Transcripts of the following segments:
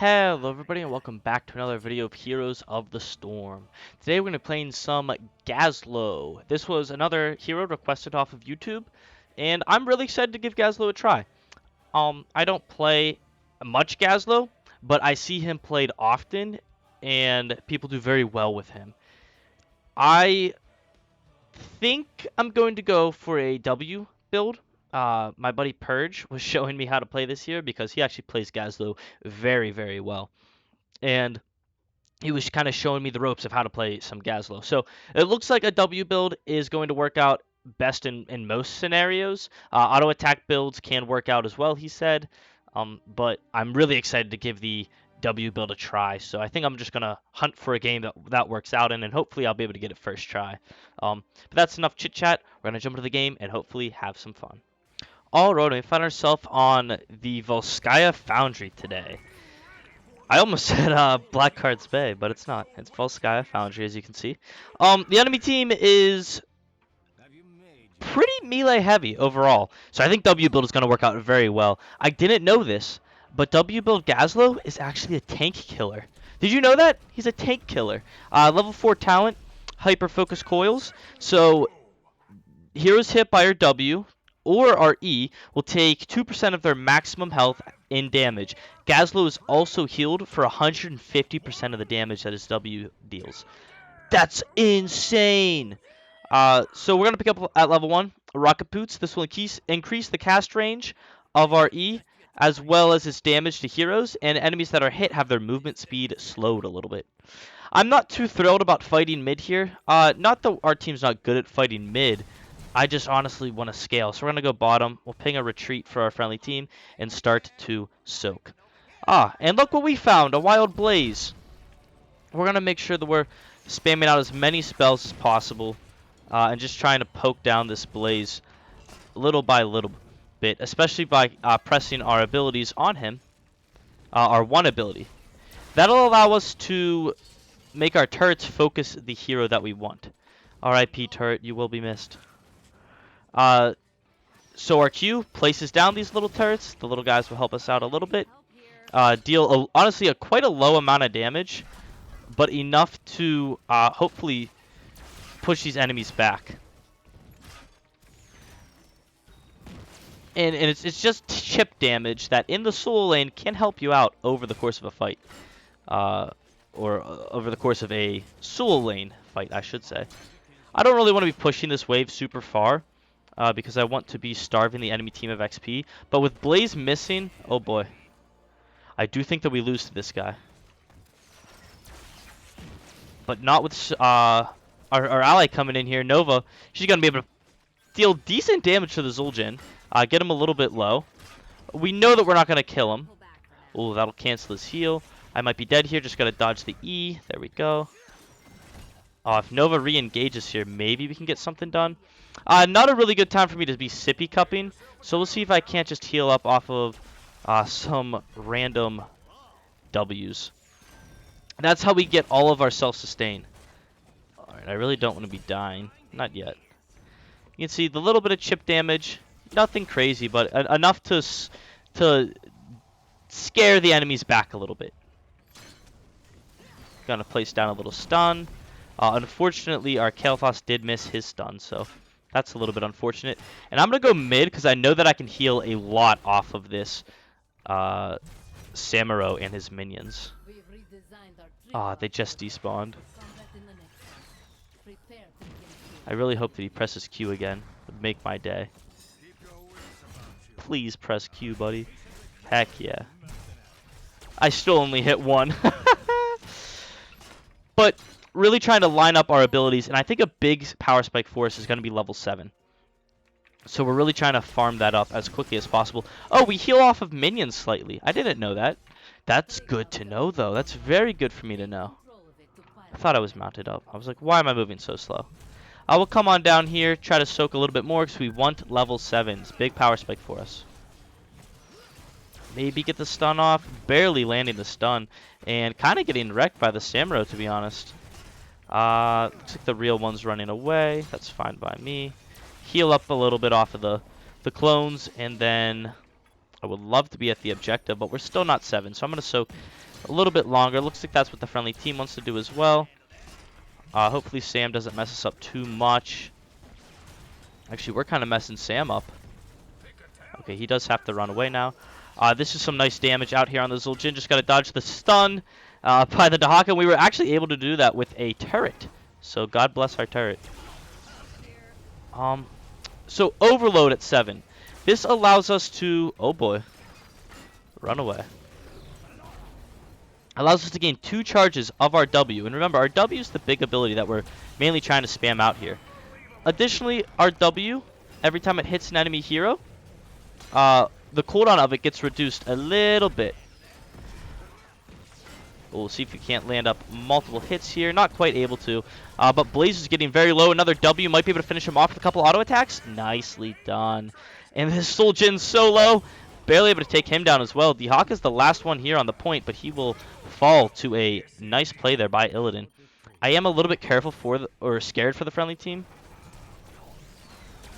Hello everybody and welcome back to another video of Heroes of the Storm. Today we're going to be playing some Gazlowe. This was another hero requested off of YouTube, and I'm really excited to give Gazlowe a try. I don't play much Gazlowe, but I see him played often, and people do very well with him. I think I'm going to go for a W build. My buddy Purge was showing me how to play this here because he actually plays Gazlowe very, very well. And he was kind of showing me the ropes of how to play some Gazlowe. So it looks like a W build is going to work out best in most scenarios. Auto attack builds can work out as well, he said. But I'm really excited to give the W build a try. So I think I'm just going to hunt for a game that works out in, and hopefully I'll be able to get it first try. But that's enough chit chat. We're going to jump into the game and hopefully have some fun. Alright, we find ourselves on the Volskaya Foundry today. I almost said Blackheart's Bay, but it's not. It's Volskaya Foundry, as you can see. The enemy team is pretty melee heavy overall, so I think W build is going to work out very well. I didn't know this, but W build Gazlowe is actually a tank killer. Did you know that? He's a tank killer. Level 4 talent, hyper focus coils. So heroes hit by our W or our E will take 2% of their maximum health in damage. Gazlowe is also healed for 150% of the damage that his W deals. That's insane! So we're going to pick up at level 1, Rocket Boots. This will increase the cast range of our E, as well as its damage to heroes, and enemies that are hit have their movement speed slowed a little bit. I'm not too thrilled about fighting mid here. Not that our team's not good at fighting mid, I just honestly want to scale. So we're going to go bottom. We'll ping a retreat for our friendly team and start to soak. And look what we found. A wild blaze. We're going to make sure that we're spamming out as many spells as possible. And just trying to poke down this blaze little by little bit. Especially by pressing our abilities on him. Our one ability. That'll allow us to make our turrets focus the hero that we want. RIP turret, you will be missed. So our Q places down these little turrets. The little guys will help us out a little bit. Deal, honestly, quite a low amount of damage, but enough to hopefully push these enemies back. And it's just chip damage that in the solo lane can help you out over the course of a fight. Or over the course of a solo lane fight, I should say. I don't really want to be pushing this wave super far. Because I want to be starving the enemy team of XP. But with Blaze missing, oh boy. I do think that we lose to this guy. But not with our ally coming in here, Nova. She's going to be able to deal decent damage to the Zul'jin. Get him a little bit low. We know that we're not going to kill him. Oh, that'll cancel his heal. I might be dead here. Just got to dodge the E. There we go. If Nova re-engages here, maybe we can get something done. Not a really good time for me to be sippy cupping, so we'll see if I can't just heal up off of some random W's. That's how we get all of our self-sustain. Alright, I really don't want to be dying. Not yet. You can see the little bit of chip damage. Nothing crazy, but enough to scare the enemies back a little bit. Gonna place down a little stun. Unfortunately, our Kael'thas did miss his stun, so that's a little bit unfortunate. And I'm going to go mid because I know that I can heal a lot off of this Samuro and his minions. They just despawned. I really hope that he presses Q again. It would make my day. Please press Q, buddy. Heck yeah. I still only hit one. But really trying to line up our abilities, and I think a big power spike for us is going to be level 7. So we're really trying to farm that up as quickly as possible. Oh, we heal off of minions slightly. I didn't know that. That's good to know, though. That's very good for me to know. I thought I was mounted up. I was like, why am I moving so slow? I will come on down here, try to soak a little bit more, because we want level 7s. Big power spike for us. Maybe get the stun off. Barely landing the stun. And kind of getting wrecked by the Samuro, to be honest. Looks like the real one's running away. That's fine by me. Heal up a little bit off of the clones, and then I would love to be at the objective, but we're still not 7, so I'm going to soak a little bit longer. Looks like that's what the friendly team wants to do as well. Hopefully Sam doesn't mess us up too much. Actually, we're kind of messing Sam up. Okay, he does have to run away now. This is some nice damage out here on the Zul'jin. Just got to dodge the stun by the Dahaka. We were actually able to do that with a turret. So God bless our turret. So overload at 7. This allows us to... Oh boy. Run away. Allows us to gain 2 charges of our W. And remember, our W is the big ability that we're mainly trying to spam out here. Additionally, our W, every time it hits an enemy hero, the cooldown of it gets reduced a little bit. We'll see if we can't land up multiple hits here. Not quite able to. But Blaze is getting very low. Another W might be able to finish him off with a couple auto attacks. Nicely done. And this Zul'jin's so low. Barely able to take him down as well. Dahaka is the last one here on the point, but he will fall to a nice play there by Illidan. I am a little bit careful for or scared for the friendly team.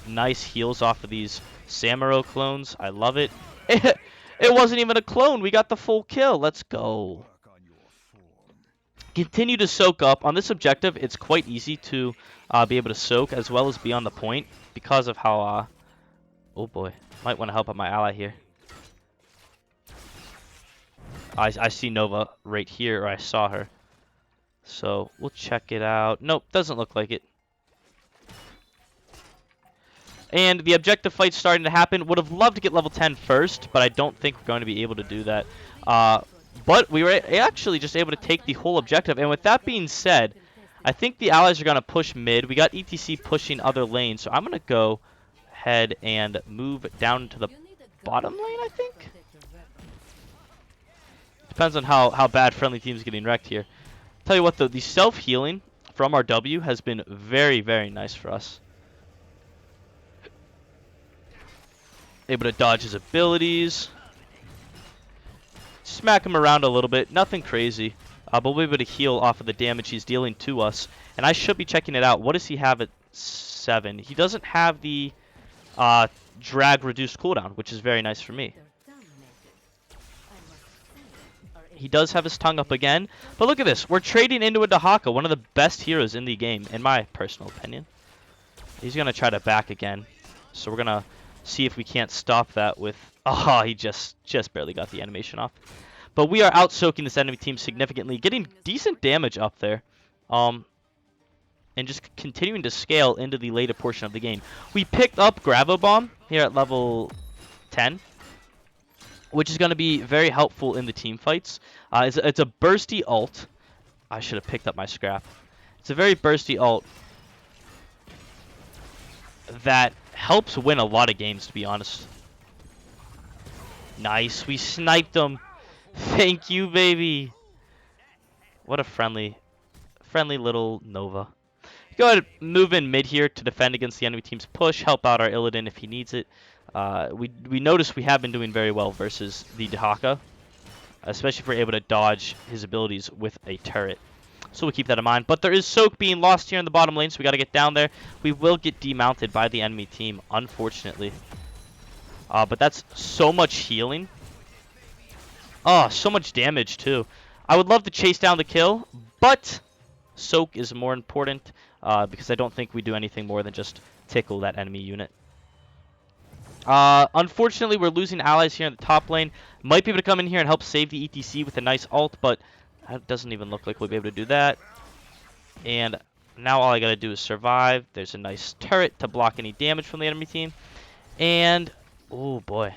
Nice heals off of these Samuro clones. I love it. It wasn't even a clone. We got the full kill. Let's go. Continue to soak up. On this objective, it's quite easy to be able to soak as well as be on the point because of how... oh boy. Might want to help out my ally here. I see Nova right here, or I saw her. So we'll check it out. Nope, doesn't look like it. And the objective fight's starting to happen. Would have loved to get level 10 first, but I don't think we're going to be able to do that. But we were actually just able to take the whole objective. And with that being said, I think the allies are going to push mid. We got ETC pushing other lanes, so I'm going to go ahead and move down to the bottom lane, I think. Depends on how bad friendly team's getting wrecked here. Tell you what, though, the self-healing from our W has been very, very nice for us. Able to dodge his abilities. Smack him around a little bit. Nothing crazy. But we'll be able to heal off of the damage he's dealing to us. And I should be checking it out. What does he have at 7? He doesn't have the drag reduced cooldown, which is very nice for me. He does have his tongue up again. But look at this. We're trading into a Dahaka, one of the best heroes in the game, in my personal opinion. He's going to try to back again. So we're going to see if we can't stop that with... Oh, he just barely got the animation off. But we are out-soaking this enemy team significantly, getting decent damage up there. And just continuing to scale into the later portion of the game. We picked up Gazlowe Bomb here at level 10, which is going to be very helpful in the team fights. It's a bursty ult. I should have picked up my scrap. It's a very bursty ult that helps win a lot of games, to be honest. Nice. We sniped him. Thank you, baby. What a friendly little Nova. Go ahead and move in mid here to defend against the enemy team's push. Help out our Illidan if he needs it. We notice we have been doing very well versus the Dahaka, especially if we're able to dodge his abilities with a turret. So we'll keep that in mind. But there is soak being lost here in the bottom lane, so we got to get down there. We will get demounted by the enemy team, unfortunately. But that's so much healing. Oh, so much damage, too. I would love to chase down the kill, but soak is more important because I don't think we do anything more than just tickle that enemy unit. Unfortunately, we're losing allies here in the top lane. Might be able to come in here and help save the ETC with a nice ult, but it doesn't even look like we'll be able to do that. And now all I got to do is survive. There's a nice turret to block any damage from the enemy team. And, oh boy.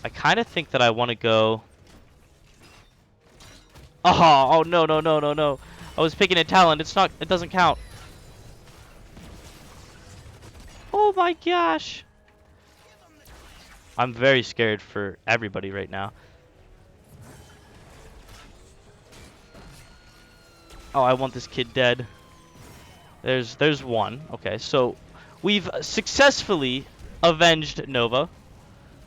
I kind of think that I want to go... Oh, no, no, no, no, no. I was picking a talent. It doesn't count. Oh my gosh. I'm very scared for everybody right now. Oh, I want this kid dead. There's one. Okay, so we've successfully avenged Nova.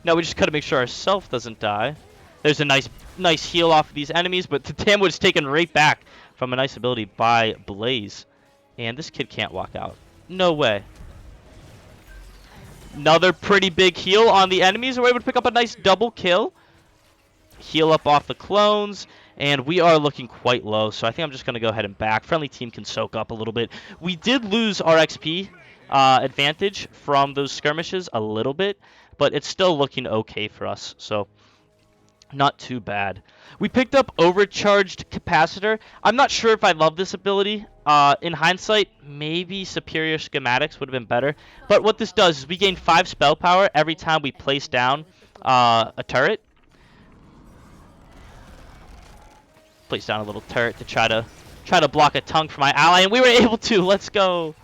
Now we just gotta make sure our self doesn't die. There's a nice heal off of these enemies, but the damage was taken right back from a nice ability by Blaze. And this kid can't walk out. No way. Another pretty big heal on the enemies. We're able to pick up a nice double kill. heal up off the clones, and we are looking quite low, so I think I'm just going to go ahead and back. Friendly team can soak up a little bit. We did lose our XP advantage from those skirmishes a little bit, but it's still looking okay for us, so not too bad. We picked up Overcharged Capacitor. I'm not sure if I love this ability. In hindsight, maybe Superior Schematics would have been better. But what this does is we gain 5 spell power every time we place down a turret. Place down a little turret to try to block a tongue from my ally, and we were able to. Let's go.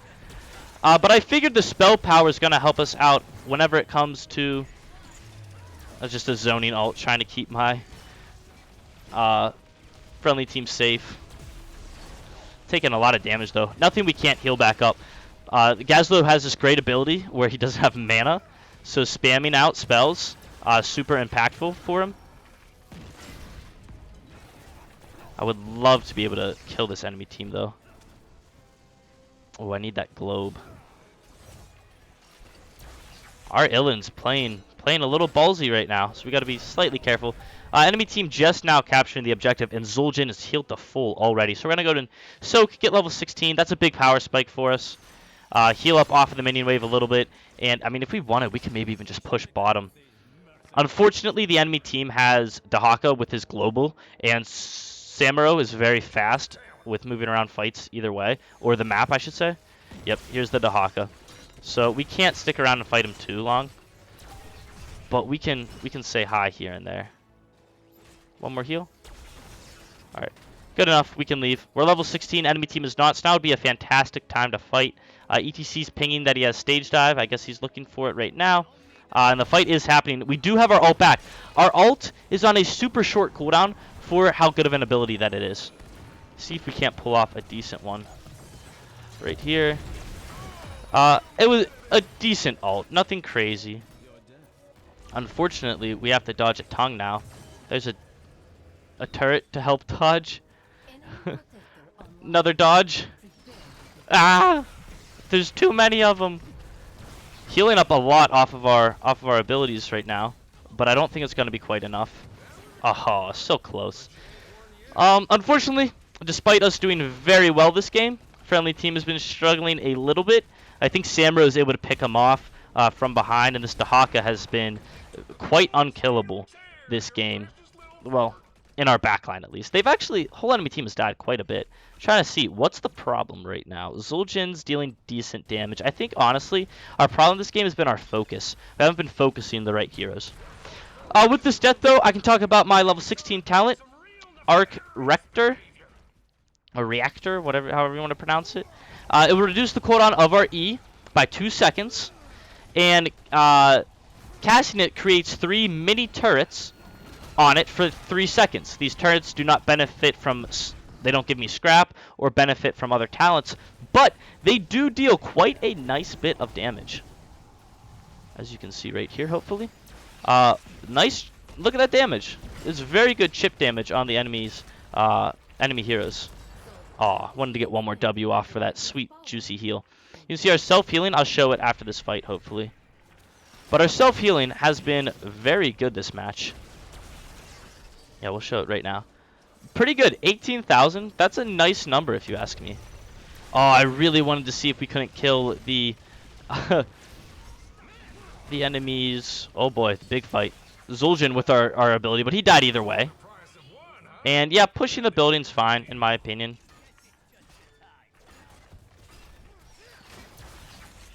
But I figured the spell power is going to help us out whenever it comes to... That's just a zoning ult, trying to keep my friendly team safe. Taking a lot of damage, though. Nothing we can't heal back up. Gazlowe has this great ability where he doesn't have mana, so spamming out spells super impactful for him. I would love to be able to kill this enemy team, though. Oh, I need that globe. Our Illin's playing a little ballsy right now, so we got to be slightly careful. Enemy team just now capturing the objective, and Zul'jin is healed to full already. So we're going to go to Soak, get level 16. That's a big power spike for us. Heal up off of the minion wave a little bit. And, I mean, if we wanted, we could maybe even just push bottom. Unfortunately, the enemy team has Dahaka with his global, and Samuro is very fast with moving around fights either way. Or the map, I should say. Yep, here's the Dahaka. So we can't stick around and fight him too long. But we can say hi here and there. One more heal. Alright. Good enough. We can leave. We're level 16. Enemy team is not. So now would be a fantastic time to fight. ETC's pinging that he has stage dive. I guess he's looking for it right now. And the fight is happening. We do have our ult back. Our ult is on a super short cooldown for how good of an ability that it is. See if we can't pull off a decent one. Right here. It was a decent ult. Nothing crazy. Unfortunately, we have to dodge a tongue now. There's a turret to help dodge. Another dodge. Ah! There's too many of them. Healing up a lot off of our abilities right now, but I don't think it's going to be quite enough. Oh, so close. Unfortunately, despite us doing very well this game, friendly team has been struggling a little bit. I think Samuro is able to pick him off from behind, and this Dahaka has been quite unkillable this game. Well, in our backline at least. They've actually, whole enemy team has died quite a bit. I'm trying to see, what's the problem right now? Zul'jin's dealing decent damage. I think, honestly, our problem this game has been our focus. We haven't been focusing the right heroes. With this death, though, I can talk about my level 16 talent, Arc Rector, or Reactor, however you want to pronounce it. It will reduce the cooldown of our E by 2 seconds, and casting it creates 3 mini turrets on it for 3 seconds. These turrets do not benefit from, they don't give me scrap or benefit from other talents, but they do deal quite a nice bit of damage. As you can see right here, hopefully. Nice, look at that damage. It's very good chip damage on the enemy heroes. Aw, wanted to get one more W off for that sweet, juicy heal. You can see our self-healing. I'll show it after this fight, hopefully. But our self-healing has been very good this match. Yeah, we'll show it right now. Pretty good. 18,000. That's a nice number, if you ask me. Oh, I really wanted to see if we couldn't kill the the enemies. Oh boy, the big fight. Zul'jin with our ability, but he died either way. And yeah, pushing the building's fine, in my opinion.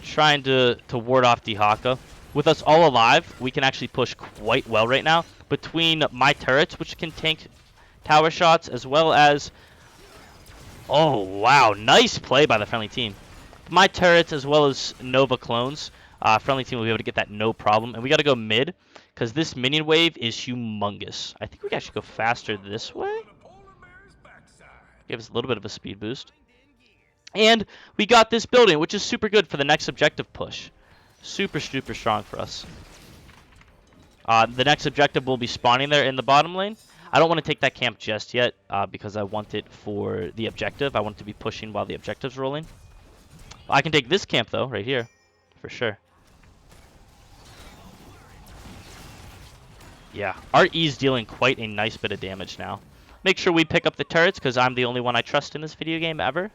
Trying to ward off Dahaka. With us all alive, we can actually push quite well right now. Between my turrets, which can tank tower shots, as well as... Oh, wow. Nice play by the friendly team. My turrets, as well as Nova clones. Friendly team will be able to get that no problem. And we got to go mid, because this minion wave is humongous. I think we can actually go faster this way. Give us a little bit of a speed boost. And we got this building, which is super good for the next objective push. Super, super strong for us. The next objective will be spawning there in the bottom lane. I don't want to take that camp just yet because I want it for the objective. I want it to be pushing while the objective's rolling. I can take this camp, though, right here, for sure. Yeah, our E's dealing quite a nice bit of damage now. Make sure we pick up the turrets, because I'm the only one I trust in this video game ever.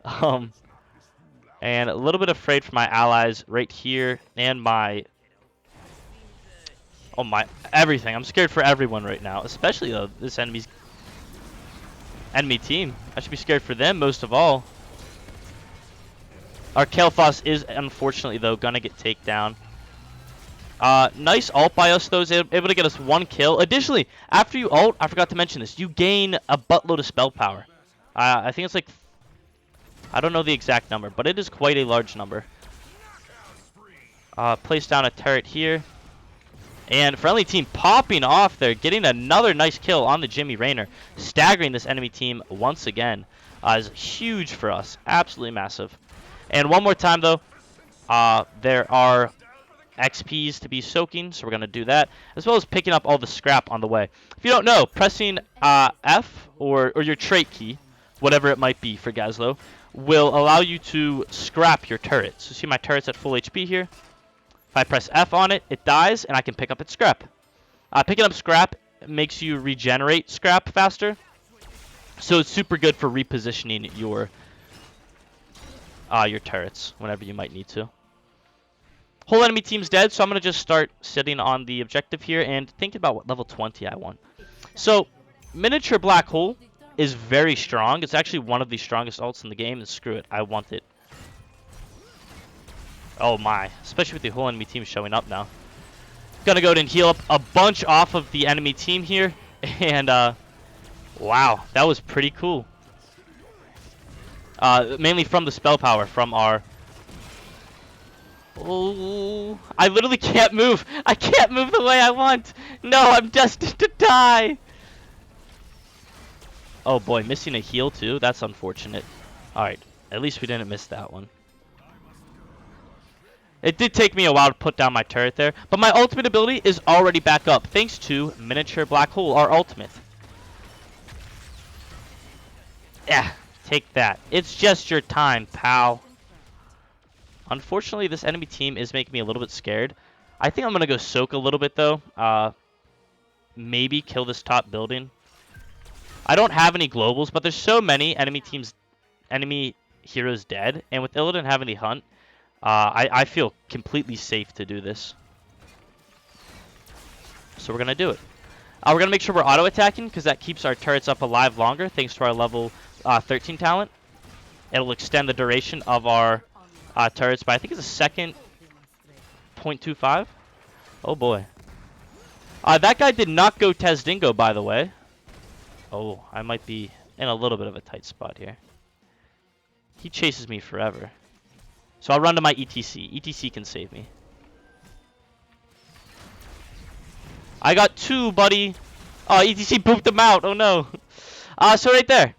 um, and a little bit afraid for my allies right here, and my... Oh my, everything. I'm scared for everyone right now, especially though this enemy team. I should be scared for them most of all. Our Kael'thas is unfortunately though gonna get taken down. Nice ult by us though, is able to get us 1 kill. Additionally, after you ult, I forgot to mention this, you gain a buttload of spell power. I think it's like, I don't know the exact number, but it is quite a large number. Place down a turret here. And friendly team popping off there, getting another nice kill on the Jimmy Raynor, staggering this enemy team once again. Is huge for us, absolutely massive. And one more time though, there are XPs to be soaking, so we're going to do that, as well as picking up all the scrap on the way. If you don't know, pressing F or your trait key, whatever it might be for Gazlowe, will allow you to scrap your turret. So see my turret's at full HP here. If I press F on it, it dies, and I can pick up its scrap. Picking up scrap makes you regenerate scrap faster, so it's super good for repositioning your turrets whenever you might need to. Whole enemy team's dead, so I'm going to just start sitting on the objective here and thinking about what level 20 I want. So, miniature black hole is very strong. It's actually one of the strongest ults in the game, and screw it, I want it. Oh my, especially with the whole enemy team showing up now. Gonna go ahead and heal up a bunch off of the enemy team here, and wow, that was pretty cool. Mainly from the spell power from our... Oh, I literally can't move. I can't move the way I want. No, I'm destined to die. Oh boy, missing a heal too. That's unfortunate. Alright, at least we didn't miss that one. It did take me a while to put down my turret there, but my ultimate ability is already back up, thanks to Miniature Black Hole, our ultimate. Yeah, take that. It's just your time, pal. Unfortunately, this enemy team is making me a little bit scared. I think I'm going to go soak a little bit, though. Maybe kill this top building. I don't have any globals, but there's so many enemy heroes dead, and with Illidan having the hunt, I feel completely safe to do this. So we're going to do it. We're going to make sure we're auto-attacking, because that keeps our turrets up alive longer, thanks to our level 13 talent. It'll extend the duration of our turrets by, I think it's a second 0.25. Oh boy. That guy did not go Tezdingo, by the way. Oh, I might be in a little bit of a tight spot here. He chases me forever. So I'll run to my ETC. ETC can save me. I got 2, buddy. Oh, ETC booped him out. Oh no. So right there.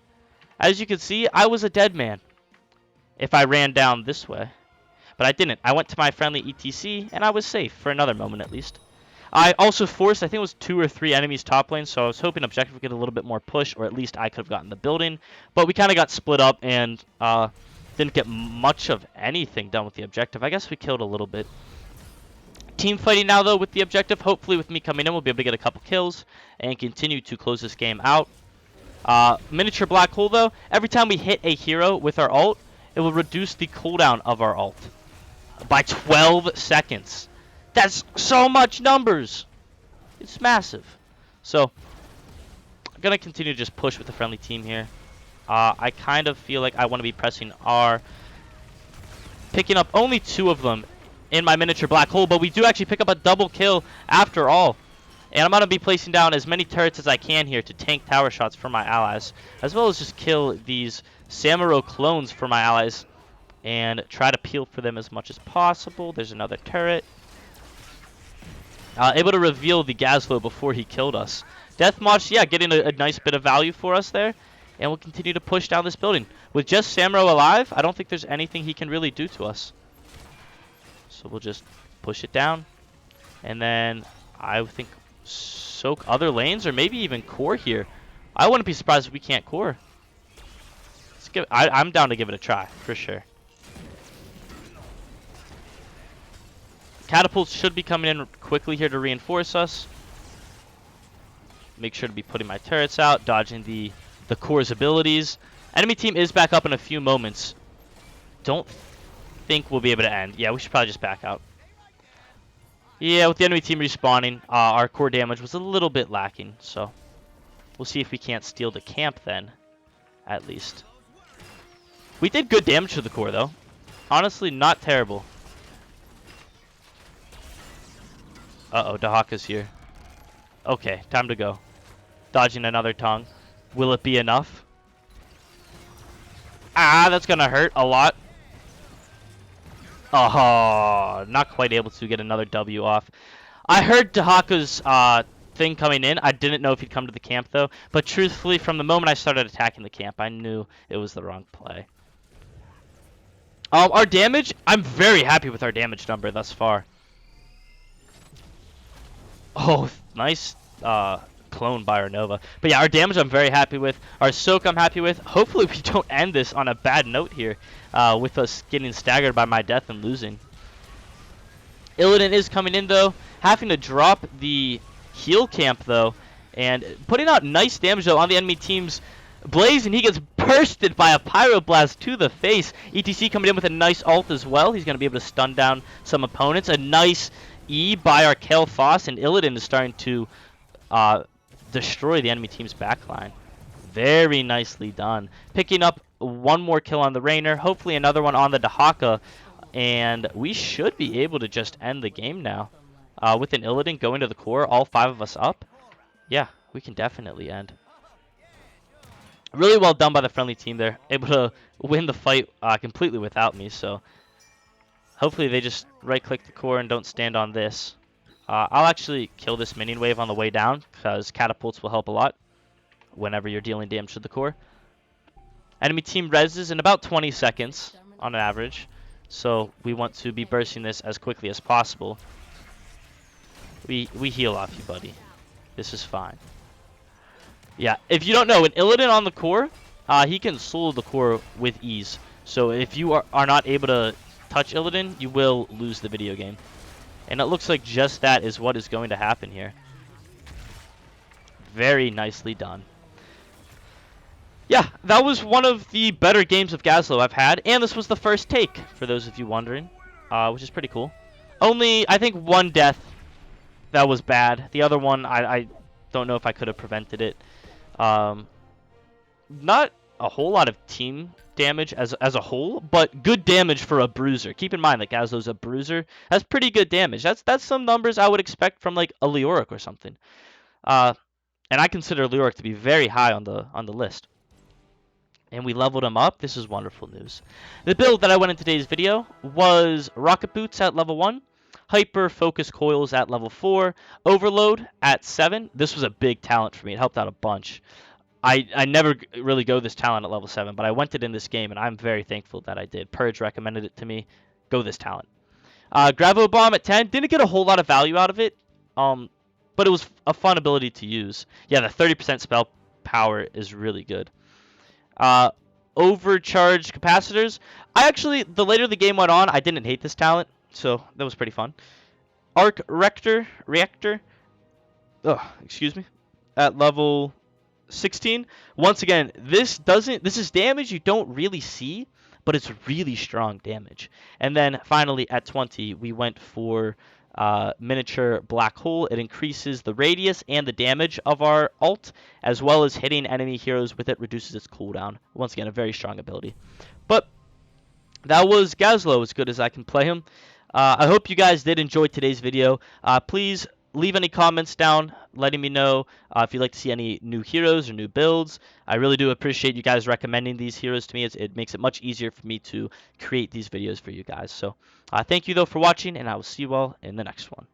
As you can see, I was a dead man if I ran down this way. But I didn't. I went to my friendly ETC, and I was safe for another moment at least. I also forced, I think it was 2 or 3 enemies top lane, so I was hoping objective would get a little bit more push, or at least I could have gotten the building. But we kind of got split up and didn't get much of anything done with the objective. I guess we killed a little bit. Team fighting now, though, with the objective. Hopefully with me coming in, we'll be able to get a couple kills and continue to close this game out. Miniature Black Hole, though, every time we hit a hero with our ult, it will reduce the cooldown of our ult by 12 seconds. That's so much numbers. It's massive. So, I'm going to continue to just push with the friendly team here. I kind of feel like I want to be pressing R. Picking up only 2 of them in my Miniature Black Hole, but we do actually pick up a double kill after all. And I'm going to be placing down as many turrets as I can here to tank tower shots for my allies, as well as just kill these Samuro clones for my allies and try to peel for them as much as possible. There's another turret. Able to reveal the Gazlowe before he killed us. Deathmatch, yeah, getting a nice bit of value for us there. And we'll continue to push down this building. With just Samuro alive, I don't think there's anything he can really do to us. So we'll just push it down. And then I think soak other lanes or maybe even core here. I wouldn't be surprised if we can't core. Let's give, I'm down to give it a try, for sure. Catapults should be coming in quickly here to reinforce us. Make sure to be putting my turrets out, dodging the core's abilities. Enemy team is back up in a few moments. Don't think we'll be able to end. Yeah, we should probably just back out. Yeah, with the enemy team respawning, our core damage was a little bit lacking, so we'll see if we can't steal the camp then, at least. We did good damage to the core, though. Honestly, not terrible. Uh-oh, Dahaka's here. Okay, time to go. Dodging another tongue. Will it be enough? Ah, that's gonna hurt a lot. Oh, not quite able to get another W off. I heard Dahaka's thing coming in. I didn't know if he'd come to the camp, though. But truthfully, from the moment I started attacking the camp, I knew it was the wrong play. Our damage, I'm very happy with our damage number thus far. Oh, nice clone by our Nova. But yeah, our damage I'm very happy with. Our soak I'm happy with. Hopefully we don't end this on a bad note here with us getting staggered by my death and losing. Illidan is coming in, though. Having to drop the heal camp, though. And putting out nice damage, though, on the enemy team's Blaze, and he gets bursted by a Pyroblast to the face. ETC coming in with a nice ult as well. He's going to be able to stun down some opponents. A nice E by our Kale Foss, and Illidan is starting to destroy the enemy team's backline. Very nicely done. Picking up one more kill on the Rainer, hopefully another one on the Dahaka, and we should be able to just end the game now. With an Illidan going to the core, all 5 of us up, yeah, we can definitely end. Really well done by the friendly team there. Able to win the fight completely without me, so hopefully they just right-click the core and don't stand on this. I'll actually kill this minion wave on the way down, because catapults will help a lot whenever you're dealing damage to the core. Enemy team reses in about 20 seconds on average, so we want to be bursting this as quickly as possible. We heal off you, buddy. This is fine. Yeah, if you don't know, an Illidan on the core, he can solo the core with ease. So if you are not able to touch Illidan, you will lose the video game. And it looks like just that is what is going to happen here. Very nicely done. Yeah, that was one of the better games of Gazlowe I've had. And this was the first take, for those of you wondering, which is pretty cool. Only, I think, one death that was bad. The other one, I don't know if I could have prevented it. Not a whole lot of team damage as a whole, but good damage for a bruiser. Keep in mind that Gazlowe's a bruiser. That's pretty good damage. That's some numbers I would expect from like a Leoric or something. And I consider Leoric to be very high on the list. And we leveled him up. This is wonderful news. The build that I went in today's video was Rocket Boots at level 1, Hyper Focus Coils at level 4, Overload at 7. This was a big talent for me. It helped out a bunch. I never really go this talent at level 7, but I went it in this game, and I'm very thankful that I did. Purge recommended it to me. Go this talent. Gravo Bomb at 10. Didn't get a whole lot of value out of it, but it was a fun ability to use. Yeah, the 30% spell power is really good. Overcharged capacitors. The later the game went on, I didn't hate this talent, so that was pretty fun. Arc Reactor. Excuse me. At level 16. Once again, this is damage you don't really see, but it's really strong damage. And then finally at 20, we went for miniature black hole. It increases the radius and the damage of our ult, as well as hitting enemy heroes with it reduces its cooldown. Once again, a very strong ability. But that was Gazlowe, as good as I can play him. I hope you guys did enjoy today's video. Please leave any comments down letting me know if you'd like to see any new heroes or new builds. I really do appreciate you guys recommending these heroes to me. It makes it much easier for me to create these videos for you guys. So thank you, though, for watching, and I will see you all in the next one.